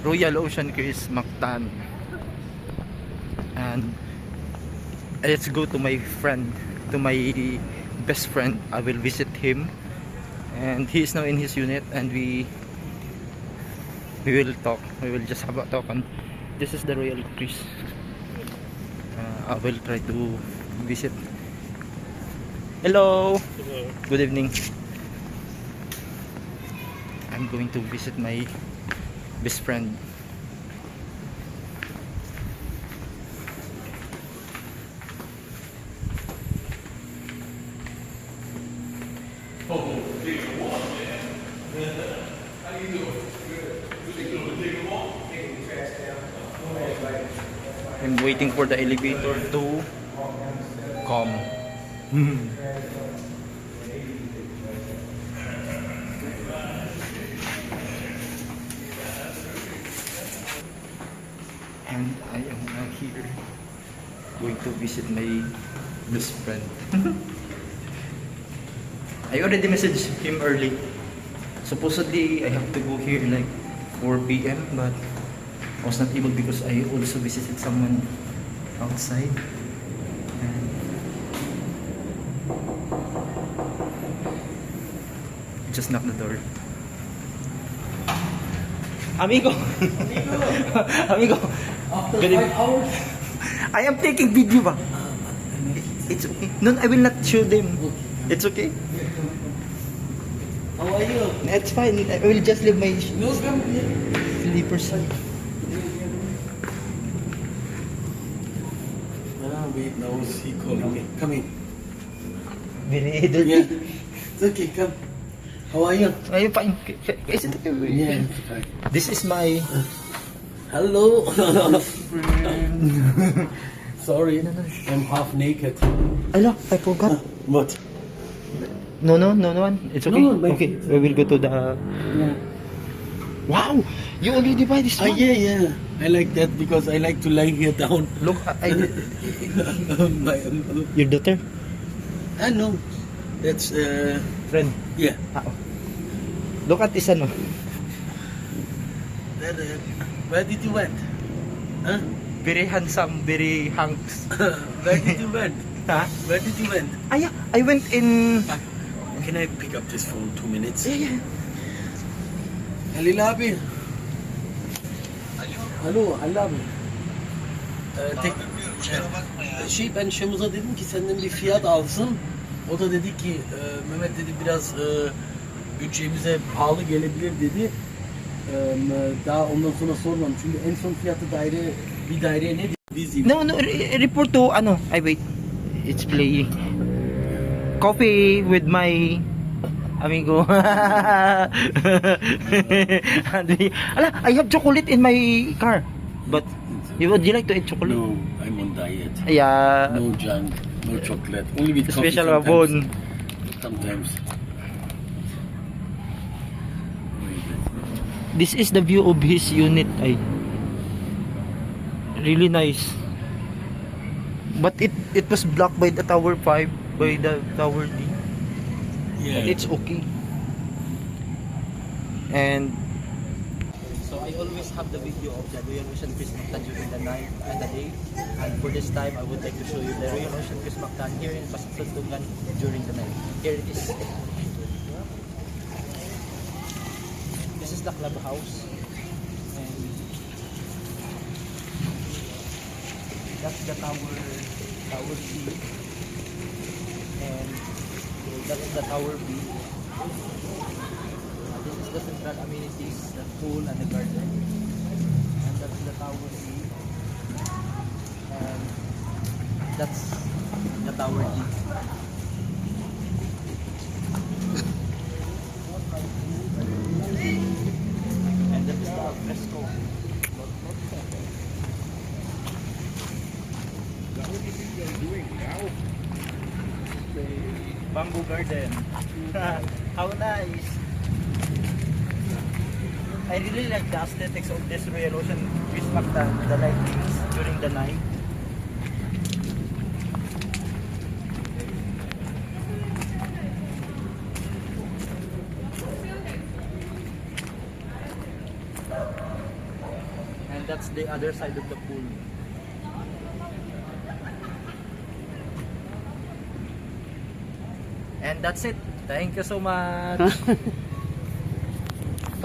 Royal Ocean Cruise Mactan. And let's go to my friend, to my best friend. I will visit him, and he is now in his unit, and we will talk. We will just have a talk. And this is the Royal Cruise. I will try to visit. Hello. Hello. Good evening. I'm going to visit my best friend. I'm waiting for the elevator to come. And I am now here going to visit my best friend. I already messaged him early. Supposedly I have to go here like 4 p.m. but I was not able because I also visited someone outside. And just knock the door. Amigo! Amigo! After 5 hours? I am taking video ba? It's okay. No, I will not show them. It's okay. How are you? It's fine. I will just leave my No, come here. slippers. Wait, now he calling me. Come in. Very dirty. Yeah. It's okay, come. How are you? Are you fine? Is it okay? Yeah, fine. This is my Hello. Sorry, I'm half naked. Ala, I forgot. What? No, it's okay. No, like- Okay, we will go to the. Yeah. Wow, you already buy this one. Yeah. I like that because I like to lie here down. Look, My, your daughter, no, that's friend. yeah. Look at this ano. That, where did you went? Huh? Very handsome, very hanks. Where did you went? Ha? Where did you went? Ah, yeah, I went in. Can I pick up this phone 2 minutes? Yeah. Ali abi. Alo Ali abi. Ben Şemuz'a dedim ki senden bir fiyat alsın. O da dedi ki Mehmet dedi biraz bütçemize pahalı gelebilir dedi. Daha ondan sonra sormam çünkü en son fiyatı bir daireye ne dedi? No, report to ano. I wait. It's playing. Coffee with my amigo. Ala, I have chocolate in my car. But would you like to eat chocolate? No, I'm on diet. Yeah. No junk, no chocolate. Only with coffee Special sometimes. bone. Sometimes. This is the view of his unit. Ay, really nice. But it was blocked by the Tower 5, by the Tower D. Yeah. But it's okay. And so I always have the video of the Royal Ocean Cruise Mactan during the night and the day. And for this time, I would like to show you the Royal Ocean Cruise Mactan here in Pasatultungan during the night. Here it is. This is the clubhouse. And that's the tower C. And that's the tower B. This is the central amenities, the pool and the garden. And that's the tower C. And that's the tower D. And that's the fresco. Bamboo garden. How nice. I really like the aesthetics of this Royal Ocean Cruise Mactan, the lightings during the night. And that's the other side of the pool. And that's it. Thank you so much.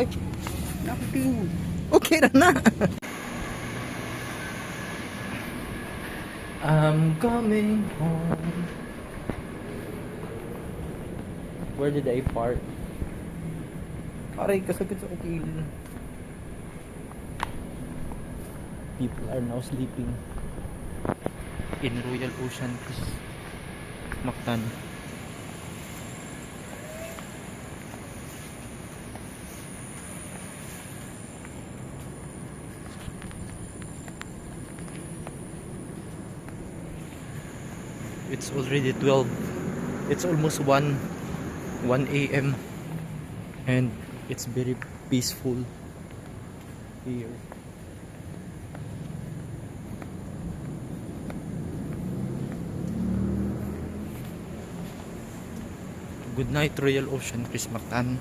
Ay, Nakiting. okay na. I'm coming home. Where did I park? Aray, kasagad sa ukil. People are now sleeping in Royal Ocean Mactan. It's already 12. It's almost 1 a.m. and it's very peaceful here. Good night, Royal Ocean Chris Mactan.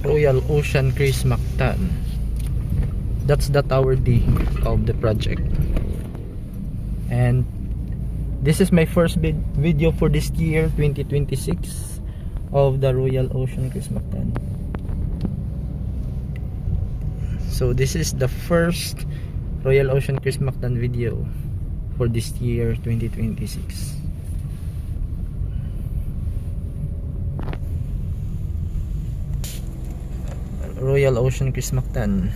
Royal Ocean Chris Mactan. That's the Tower D of the project. And this is my first video for this year 2026 of the Royal Ocean Chris Mactan. So this is the first Royal Ocean Chris Mactan video for this year 2026. Royal Ocean Chris Mactan.